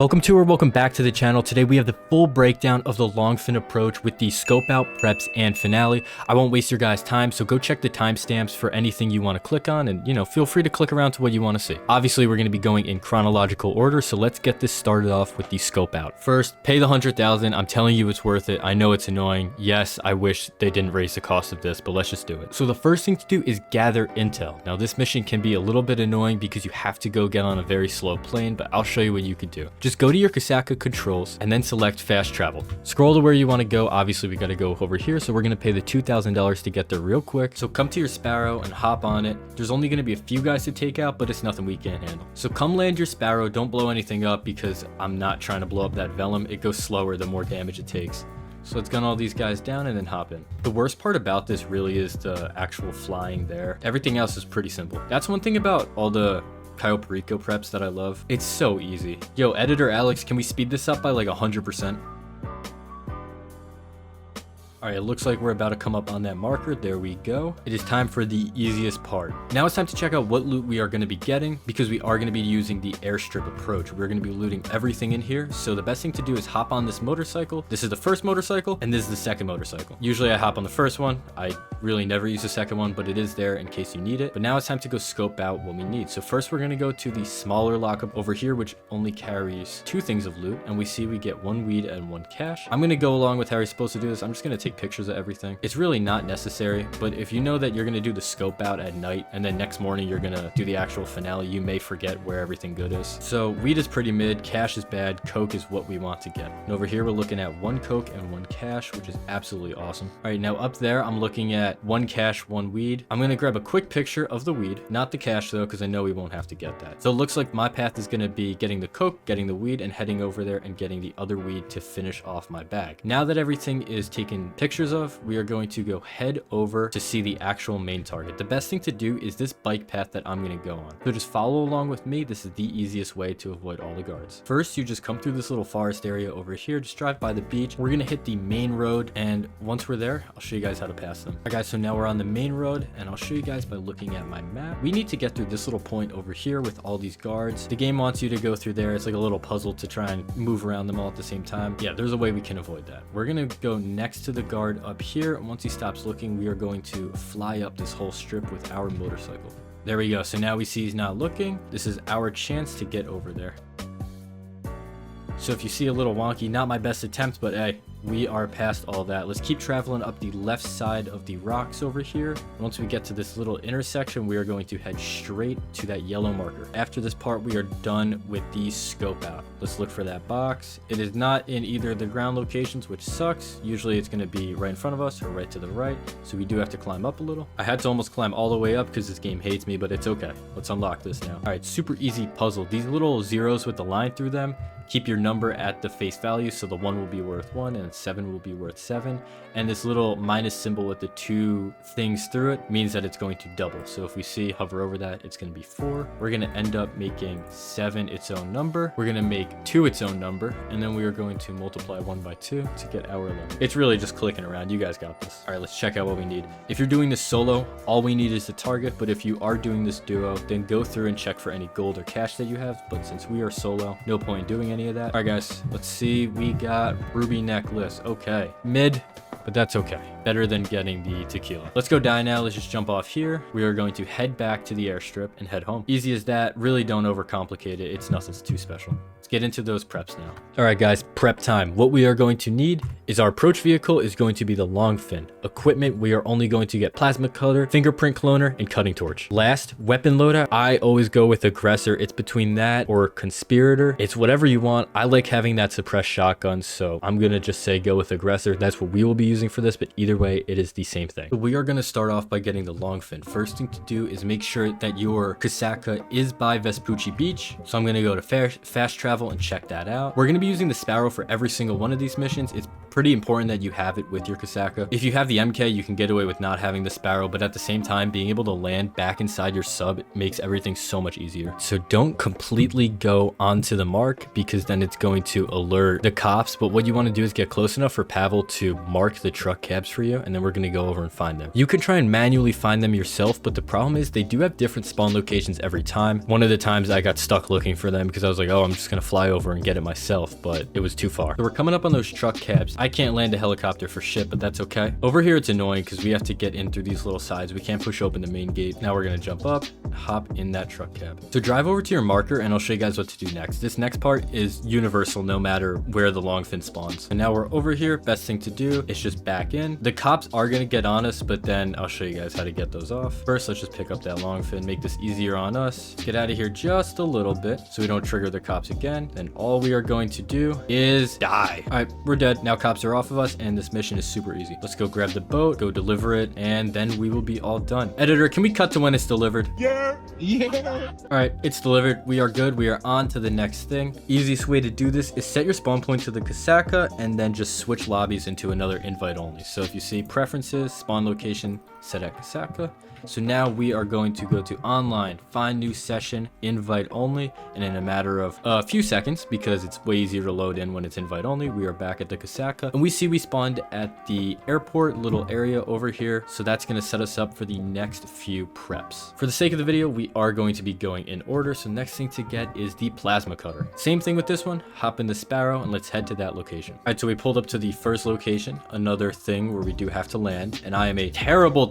Welcome to or welcome back to the channel. Today we have the full breakdown of the Longfin approach with the scope out, preps, and finale. I won't waste your guys' time, so go check the timestamps for anything you want to click on, and feel free to click around to what you want to see. Obviously, we're going to be going in chronological order, so let's get this started off with the scope out. First, pay the 100,000. I'm telling you it's worth it. I know it's annoying. Yes, I wish they didn't raise the cost of this, but let's just do it. So the first thing to do is gather intel. Now this mission can be a little bit annoying because you have to go get on a very slow plane, but I'll show you what you can do. Just go to your Cayo controls and then select fast travel. Scroll to where you want to go. Obviously we got to go over here, so we're going to pay the $2,000 to get there real quick. So come to your Sparrow and hop on it. There's only going to be a few guys to take out, but it's nothing we can't handle. So come land your Sparrow. Don't blow anything up because I'm not trying to blow up that Vellum. It goes slower the more damage it takes. So let's gun all these guys down and then hop in. The worst part about this really is the actual flying there. Everything else is pretty simple. That's one thing about all the Cayo Perico preps that I love. It's so easy. Yo, editor Alex, can we speed this up by like 100%? All right, it looks like we're about to come up on that marker. There we go. It is time for the easiest part. Now it's time to check out what loot we are going to be getting because we are going to be using the airstrip approach. We're going to be looting everything in here. So the best thing to do is hop on this motorcycle. This is the first motorcycle and this is the second motorcycle. Usually I hop on the first one. I really never use the second one, but it is there in case you need it. But now it's time to go scope out what we need. So first we're going to go to the smaller lockup over here, which only carries 2 things of loot. And we see we get 1 weed and 1 cash. I'm going to go along with how you're supposed to do this. I'm just going to take pictures of everything. It's really not necessary, but if you know that you're going to do the scope out at night and then next morning you're going to do the actual finale, you may forget where everything good is. So weed is pretty mid, cash is bad, coke is what we want to get. And over here we're looking at 1 coke and 1 cash, which is absolutely awesome. All right, now up there I'm looking at 1 cash, 1 weed. I'm going to grab a quick picture of the weed, not the cash though, because I know we won't have to get that. So it looks like my path is going to be getting the coke, getting the weed, and heading over there and getting the other weed to finish off my bag. Now that everything is taken pictures of, we are going to go head over to see the actual main target. The best thing to do is this bike path that I'm going to go on. So just follow along with me. This is the easiest way to avoid all the guards. First, you just come through this little forest area over here. Just drive by the beach. We're going to hit the main road, and once we're there, I'll show you guys how to pass them. All right, guys, so now we're on the main road, and I'll show you guys by looking at my map. We need to get through this little point over here with all these guards. The game wants you to go through there. It's like a little puzzle to try and move around them all at the same time. Yeah, there's a way we can avoid that. We're going to go next to the guard up here, and once he stops looking, we are going to fly up this whole strip with our motorcycle. There we go. So now we see he's not looking. This is our chance to get over there. So if you see a little wonky, not my best attempt, but hey, we are past all that. Let's keep traveling up the left side of the rocks over here. Once we get to this little intersection, we are going to head straight to that yellow marker. After this part, we are done with the scope out. Let's look for that box. It is not in either of the ground locations, which sucks. Usually it's going to be right in front of us or right to the right. So we do have to climb up a little. I had to almost climb all the way up because this game hates me, but it's okay. Let's unlock this now. All right, super easy puzzle. These little zeros with the line through them, keep your number at the face value, so the 1 will be worth 1 and 7 will be worth 7. And this little minus symbol with the 2 things through it means that it's going to double. So if we see hover over that, it's going to be 4. We're going to end up making 7 its own number. We're going to make 2 its own number, and then we are going to multiply 1 by 2 to get our 11. It's really just clicking around. You guys got this. All right, let's check out what we need. If you're doing this solo, all we need is the target, but if you are doing this duo, then go through and check for any gold or cash that you have. But since we are solo, no point in doing any of that. All right, guys, let's see. We got ruby necklace. Okay, mid, but that's okay. Better than getting the tequila. Let's go die now. Let's just jump off here. We are going to head back to the airstrip and head home. Easy as that. Really don't overcomplicate it. It's nothing too special. Let's get into those preps now. All right, guys, prep time. What we are going to need is our approach vehicle is going to be the Longfin. Equipment, we are only going to get plasma cutter, fingerprint cloner, and cutting torch. Last, weapon loadout. I always go with aggressor. It's between that or conspirator. It's whatever you want. I like having that suppressed shotgun, so I'm going to just say go with aggressor. That's what we will be using for this, but either way, it is the same thing. So we are going to start off by getting the Longfin. First thing to do is make sure that your Cayo is by Vespucci Beach. So I'm going to go to fast travel and check that out. We're going to be using the Sparrow for every single one of these missions. It's pretty important that you have it with your Cayo. If you have the MK, you can get away with not having the Sparrow, but at the same time, being able to land back inside your sub makes everything so much easier. So don't completely go onto the mark because then it's going to alert the cops. But what you want to do is get close enough for Pavel to mark the truck cabs for you, and then we're going to go over and find them. You can try and manually find them yourself, but the problem is they do have different spawn locations every time. One of the times I got stuck looking for them because I was like, oh, I'm just going to fly over and get it myself, but it was too far. So we're coming up on those truck cabs. I can't land a helicopter for shit, but that's okay. Over here, it's annoying because we have to get in through these little sides. We can't push open the main gate. Now we're gonna jump up, hop in that truck cab. So drive over to your marker and I'll show you guys what to do next. This next part is universal no matter where the Longfin spawns. And now we're over here. Best thing to do is just back in. The cops are gonna get on us, but then I'll show you guys how to get those off. First, let's just pick up that Longfin, make this easier on us. Get out of here just a little bit so we don't trigger the cops again. Then all we are going to do is die. All right, we're dead. Now cops are off of us and this mission is super easy. Let's go grab the boat, go deliver it, and then we will be all done. Editor, can we cut to when it's delivered? Yeah. All right, it's delivered. We are good. We are on to the next thing. Easiest way to do this is set your spawn point to the Casaca and then just switch lobbies into another invite only. So if you see preferences, spawn location, set at Casaca. So now we are going to go to online, find new session, invite only, and in a matter of a few seconds, because it's way easier to load in when it's invite only, we are back at the Casaca, and we see we spawned at the airport little area over here. So that's going to set us up for the next few preps. For the sake of the video, we are going to be going in order. So next thing to get is the plasma cutter. Same thing with this one, hop in the Sparrow and let's head to that location. All right, so we pulled up to the first location, another thing where we do have to land, and I am a terrible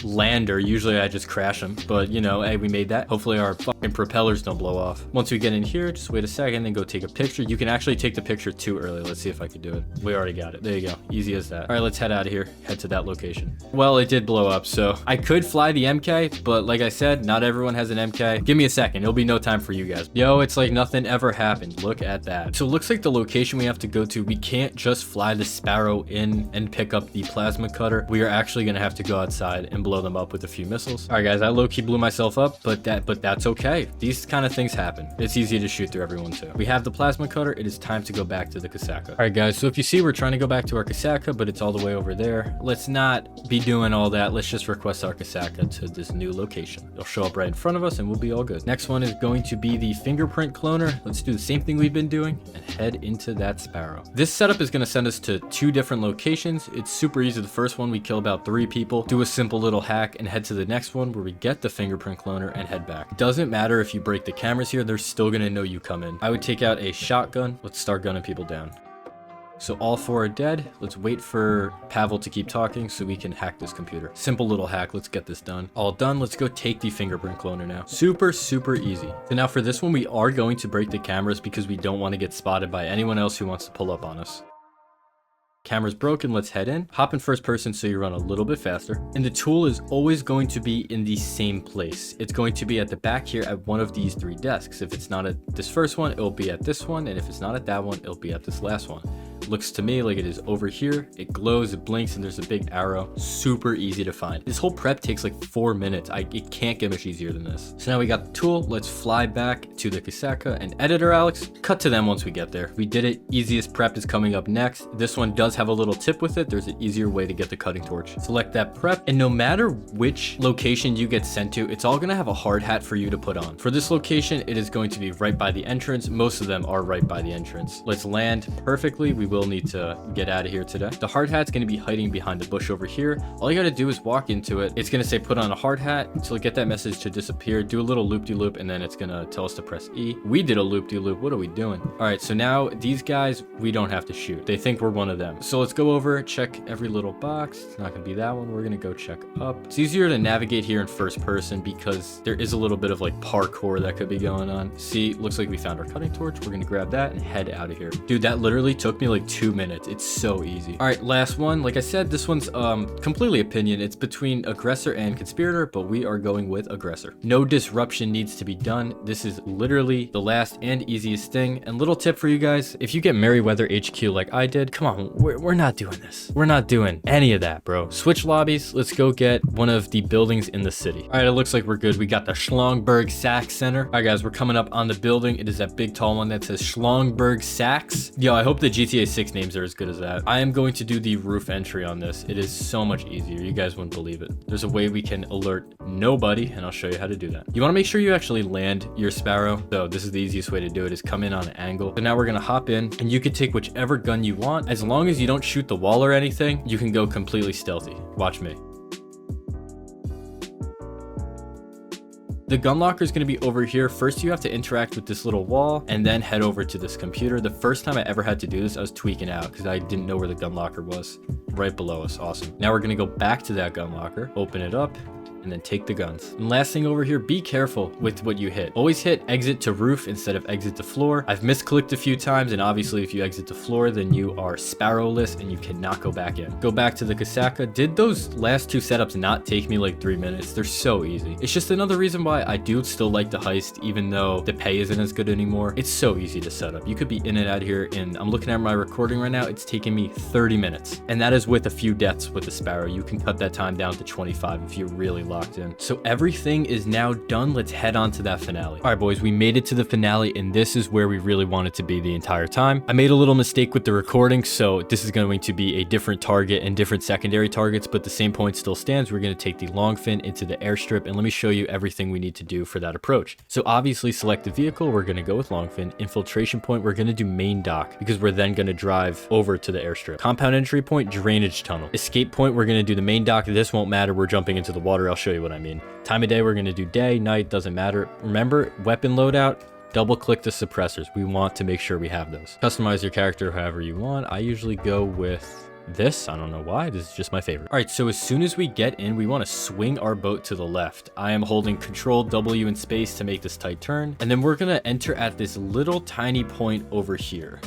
lander. Usually I just crash them, but you know, hey, we made that. Hopefully our fucking propellers don't blow off. Once we get in here, just wait a second and go take a picture. You can actually take the picture too early. Let's see if I can do it. We already got it. There you go. Easy as that. All right, let's head out of here. Head to that location. Well, it did blow up, so I could fly the MK, but like I said, not everyone has an MK. Give me a second. It'll be no time for you guys. Yo, it's like nothing ever happened. Look at that. So it looks like the location we have to go to, we can't just fly the Sparrow in and pick up the plasma cutter. We are actually going to have to go outside and blow them up with a few missiles. All right, guys, I low-key blew myself up, but that's okay. These kind of things happen. It's easy to shoot through everyone too. We have the plasma cutter. It is time to go back to the Casaca. All right, guys, so if you see, we're trying to go back to our Casaca, but it's all the way over there. Let's not be doing all that. Let's just request our Casaca to this new location. It'll show up right in front of us and we'll be all good. Next one is going to be the fingerprint cloner. Let's do the same thing we've been doing and head into that Sparrow. This setup is going to send us to 2 different locations. It's super easy. The first one, we kill about 3 people, do a simple little hack and head to the next one where we get the fingerprint cloner and head back. Doesn't matter if you break the cameras here, they're still gonna know you come in. I would take out a shotgun. Let's start gunning people down. So all 4 are dead. Let's wait for Pavel to keep talking so we can hack this computer. Simple little hack. Let's get this done. All done. Let's go take the fingerprint cloner now. Super easy. So now for this one, we are going to break the cameras because we don't want to get spotted by anyone else who wants to pull up on us. Camera's broken. Let's head in. Hop in first person so you run a little bit faster. And the tool is always going to be in the same place. It's going to be at the back here at one of these 3 desks. If it's not at this first one, it'll be at this one. And if it's not at that one, it'll be at this last one. Looks to me like it is over here. It glows, it blinks, and there's a big arrow. Super easy to find. This whole prep takes like 4 minutes. It can't get much easier than this. So now we got the tool. Let's fly back to the Casaca and editor, Alex. Cut to them once we get there. We did it. Easiest prep is coming up next. This one does have a little tip with it. There's an easier way to get the cutting torch. Select that prep, and no matter which location you get sent to, it's all gonna have a hard hat for you to put on. For this location, it is going to be right by the entrance. Most of them are right by the entrance. Let's land perfectly. We will need to get out of here today. The hard hat's going to be hiding behind the bush over here. All you got to do is walk into it. It's going to say put on a hard hat until you get that message to disappear. Do a little loop-de-loop and then it's going to tell us to press E. We did a loop-de-loop. What are we doing? All right, so now these guys, we don't have to shoot. They think we're one of them. So let's go over, check every little box. It's not going to be that one. We're going to go check up. It's easier to navigate here in first person because there is a little bit of like parkour that could be going on. See, looks like we found our cutting torch. We're going to grab that and head out of here. Dude, that literally took me like 2 minutes. It's so easy. All right, last one. Like I said, this one's completely opinion. It's between aggressor and conspirator, but we are going with aggressor. No disruption needs to be done. This is literally the last and easiest thing. And little tip for you guys, if you get Merryweather HQ like I did, come on, we're not doing this. We're not doing any of that, bro. Switch lobbies. Let's go get one of the buildings in the city. All right, it looks like we're good. We got the Schlongberg Sax Center. All right, guys, we're coming up on the building. It is that big tall one that says Schlongberg Sax. Yo, I hope the GTA 6 names are as good as that. I am going to do the roof entry on this. It is so much easier. You guys wouldn't believe it. There's a way we can alert nobody, and I'll show you how to do that. You want to make sure you actually land your Sparrow. So this is the easiest way to do it, is come in on an angle. So now we're going to hop in, and you can take whichever gun you want. As long as you don't shoot the wall or anything, you can go completely stealthy. Watch me. The gun locker is going to be over here. First, you have to interact with this little wall and then head over to this computer. The first time I ever had to do this, I was tweaking out because I didn't know where the gun locker was. Right below us. Awesome. Now we're going to go back to that gun locker, open it up, and then take the guns. And last thing over here, be careful with what you hit. Always hit exit to roof instead of exit to floor. I've misclicked a few times, and obviously if you exit to floor, then you are sparrowless and you cannot go back in. Go back to the Kasaka. Did those last 2 setups not take me like 3 minutes? They're so easy. It's just another reason why I do still like the Heist, even though the pay isn't as good anymore. It's so easy to set up. You could be in and out here, and I'm looking at my recording right now. It's taking me 30 minutes, and that is with a few deaths with the Sparrow. You can cut that time down to 25 if you're really locked in. So everything is now done. Let's head on to that finale. All right, boys, we made it to the finale, and this is where we really wanted to be the entire time. I made a little mistake with the recording, so this is going to be a different target and different secondary targets, but the same point still stands. We're going to take the Longfin into the airstrip, and let me show you everything we need to do for that approach. So obviously select the vehicle. We're going to go with Longfin. Infiltration point, we're going to do main dock because we're then going to drive over to the airstrip. Compound entry point, drainage tunnel. Escape point, we're going to do the main dock. This won't matter. We're jumping into the water. I'll show you what I mean. Time of day, we're going to do day, night, doesn't matter. Remember, weapon loadout, double click the suppressors. We want to make sure we have those. Customize your character however you want. I usually go with this. I don't know why. This is just my favorite. All right, so as soon as we get in, we want to swing our boat to the left. I am holding Control W in space to make this tight turn. And then we're going to enter at this little tiny point over here.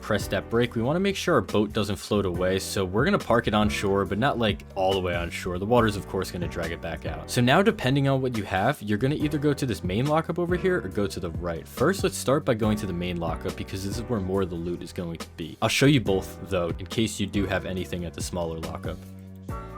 Press that brake. We want to make sure our boat doesn't float away, so we're going to park it on shore, but not like all the way on shore. The water's of course going to drag it back out. So now, depending on what you have, you're going to either go to this main lockup over here or go to the right. First, let's start by going to the main lockup because this is where more of the loot is going to be. I'll show you both though, in case you do have anything at the smaller lockup.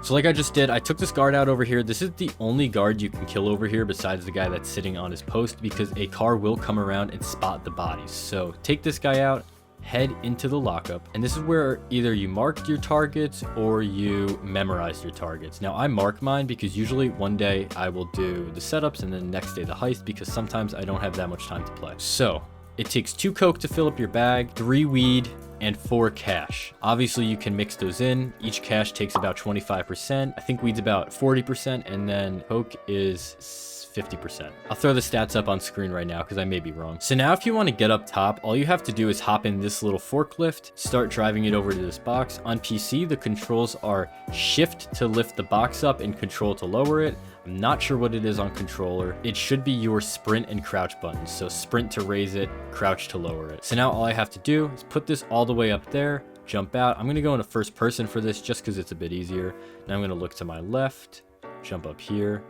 So like I just did, I took this guard out over here. This is the only guard you can kill over here besides the guy that's sitting on his post, because a car will come around and spot the bodies. So take this guy out, head into the lockup, and this is where either you marked your targets or you memorized your targets. Now I mark mine because usually one day I will do the setups and then the next day the heist, because sometimes I don't have that much time to play. So it takes 2 coke to fill up your bag, 3 weed, and 4 cash. Obviously you can mix those in. Each cash takes about 25%. I think weed's about 40%, and then coke is 50%. I'll throw the stats up on screen right now because I may be wrong. So now if you want to get up top, all you have to do is hop in this little forklift, start driving it over to this box. On PC, the controls are shift to lift the box up and control to lower it. I'm not sure what it is on controller. It should be your sprint and crouch buttons. So sprint to raise it, crouch to lower it. So now all I have to do is put this all the way up there, jump out. I'm going to go into first person for this just because it's a bit easier. Now I'm going to look to my left, jump up here,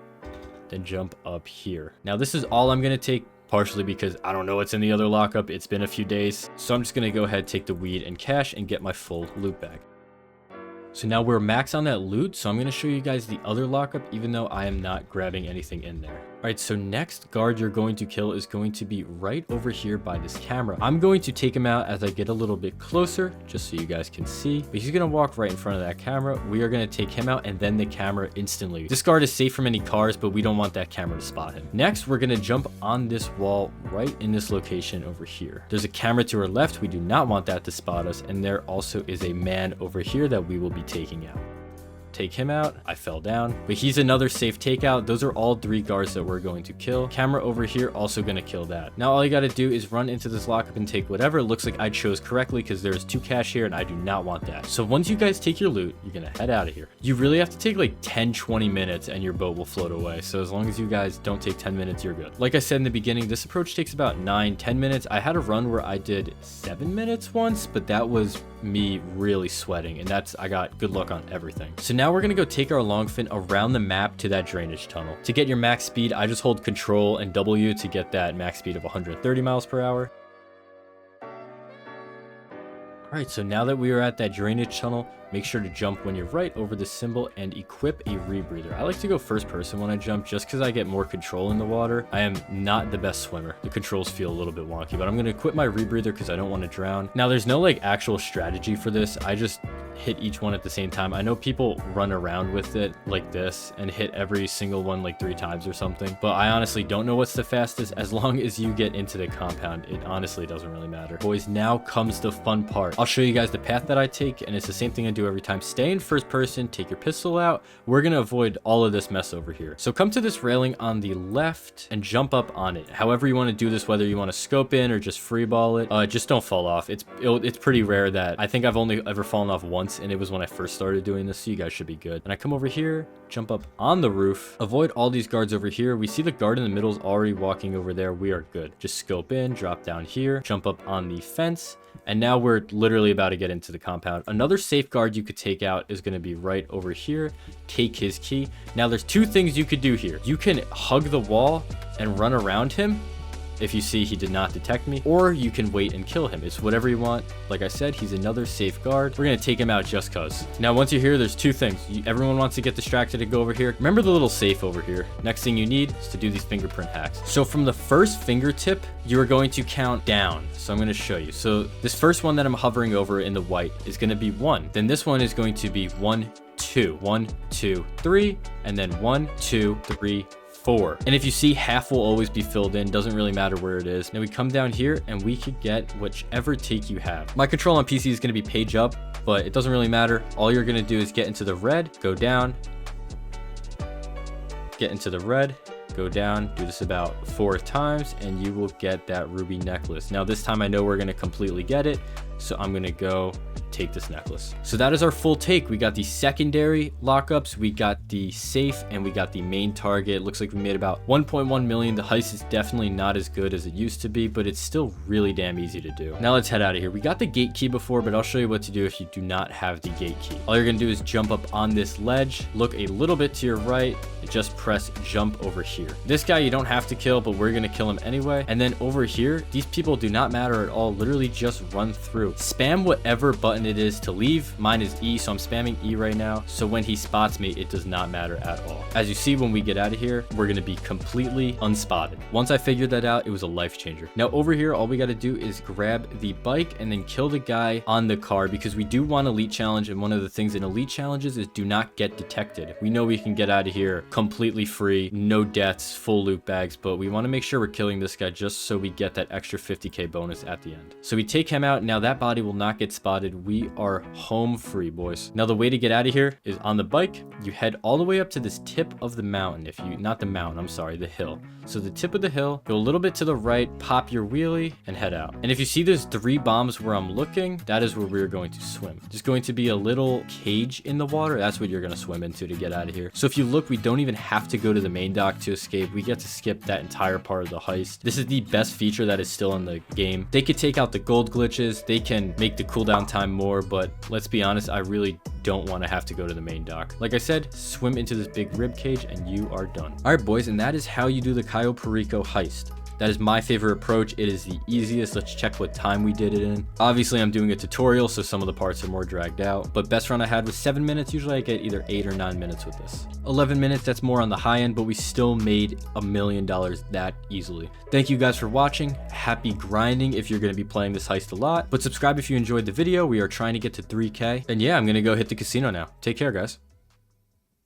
then jump up here. Now this is all I'm going to take, partially because I don't know what's in the other lockup. It's been a few days. So I'm just going to go ahead, take the weed and cash and get my full loot bag. So now we're max on that loot, so I'm going to show you guys the other lockup, even though I am not grabbing anything in there. All right, so next guard you're going to kill is going to be right over here by this camera. I'm going to take him out as I get a little bit closer, just so you guys can see. But he's going to walk right in front of that camera. We are going to take him out and then the camera instantly. This guard is safe from any cars, but we don't want that camera to spot him. Next, we're going to jump on this wall right in this location over here. There's a camera to our left. We do not want that to spot us. And there also is a man over here that we will be taking out. Take him out. I fell down, but he's another safe takeout. Those are all 3 guards that we're going to kill. Camera over here, also going to kill that. Now all you got to do is run into this lockup and take whatever. It looks like I chose correctly because there's 2 cash here and I do not want that. So once you guys take your loot, you're going to head out of here. You really have to take like 10-20 minutes and your boat will float away. So as long as you guys don't take 10 minutes, you're good. Like I said in the beginning, this approach takes about 9-10 minutes. I had a run where I did 7 minutes once, but that was me really sweating, and I got good luck on everything. So now we're gonna go take our Longfin around the map to that drainage tunnel. To get your max speed, I just hold Control and W to get that max speed of 130 miles per hour. All right, so now that we are at that drainage tunnel, make sure to jump when you're right over the symbol and equip a rebreather. I like to go first person when I jump just because I get more control in the water. I am not the best swimmer. The controls feel a little bit wonky, but I'm going to equip my rebreather because I don't want to drown. Now, there's no like actual strategy for this. I just hit each one at the same time. I know people run around with it like this and hit every single one like 3 times or something, but I honestly don't know what's the fastest. As long as you get into the compound, it honestly doesn't really matter. Boys, now comes the fun part. I'll show you guys the path that I take, and it's the same thing I do every time. Stay in first person, take your pistol out. We're gonna avoid all of this mess over here. So come to this railing on the left and jump up on it. However you want to do this, whether you want to scope in or just free ball it, just don't fall off. It's pretty rare that I think I've only ever fallen off once, and it was when I first started doing this, so you guys should be good. And I come over here, jump up on the roof, avoid all these guards over here. We see the guard in the middle is already walking over there. We are good. Just scope in, drop down here, jump up on the fence, and now we're literally about to get into the compound. Another safeguard you could take out is going to be right over here. Take his key. Now there's 2 things you could do here. You can hug the wall and run around him if you see he did not detect me, or you can wait and kill him. It's whatever you want. Like I said, he's another safeguard. We're gonna take him out just cause. Now once you're here, there's 2 things. Everyone wants to get distracted and go over here. Remember the little safe over here. Next thing you need is to do these fingerprint hacks. So from the first fingertip, you are going to count down. So I'm going to show you. So this first one that I'm hovering over in the white is going to be 1. Then this one is going to be 1, 2, 1, 2, 3, and then 1, 2, 3, 4. And if you see, half will always be filled in. Doesn't really matter where it is. Now we come down here and we could get whichever take you have. My control on PC is going to be page up, but it doesn't really matter. All you're going to do is get into the red, go down, get into the red, go down, do this about 4 times, and you will get that ruby necklace. Now this time I know we're going to completely get it, so I'm going to go take this necklace. So that is our full take. We got the secondary lockups, we got the safe, and we got the main target. It looks like we made about 1.1 million. The heist is definitely not as good as it used to be, but it's still really damn easy to do. Now let's head out of here. We got the gate key before, but I'll show you what to do if you do not have the gate key. All you're gonna do is jump up on this ledge, look a little bit to your right, and just press jump over here. This guy you don't have to kill, but we're gonna kill him anyway. And then over here, these people do not matter at all. Literally just run through. Spam whatever button it is to leave. Mine is E, so I'm spamming E right now. So when he spots me, it does not matter at all. As you see, when we get out of here, we're gonna be completely unspotted. Once I figured that out, it was a life changer. Now over here, all we gotta do is grab the bike and then kill the guy on the car, because we do want elite challenge, and one of the things in elite challenges is do not get detected. We know we can get out of here completely free, no deaths, full loot bags, but we want to make sure we're killing this guy just so we get that extra 50k bonus at the end. So we take him out. Now that body will not get spotted. We are home free, boys. Now the way to get out of here is on the bike. You head all the way up to this tip of the mountain. Not the mountain, I'm sorry, the hill. So the tip of the hill, go a little bit to the right, pop your wheelie, and head out. And if you see there's 3 bombs where I'm looking, that is where we're going to swim. There's going to be a little cage in the water. That's what you're going to swim into to get out of here. So if you look, we don't even have to go to the main dock to escape. We get to skip that entire part of the heist. This is the best feature that is still in the game. They could take out the gold glitches. They can make the cooldown time more, but let's be honest, I really don't want to have to go to the main dock. Like I said, swim into this big rib cage and you are done. All right, boys, and that is how you do the Cayo Perico heist. That is my favorite approach. It is the easiest. Let's check what time we did it in. Obviously, I'm doing a tutorial, so some of the parts are more dragged out. But best run I had was 7 minutes. Usually I get either 8 or 9 minutes with this. 11 minutes, that's more on the high end, but we still made $1 million that easily. Thank you guys for watching. Happy grinding if you're going to be playing this heist a lot. But subscribe if you enjoyed the video. We are trying to get to 3K. And yeah, I'm going to go hit the casino now. Take care, guys.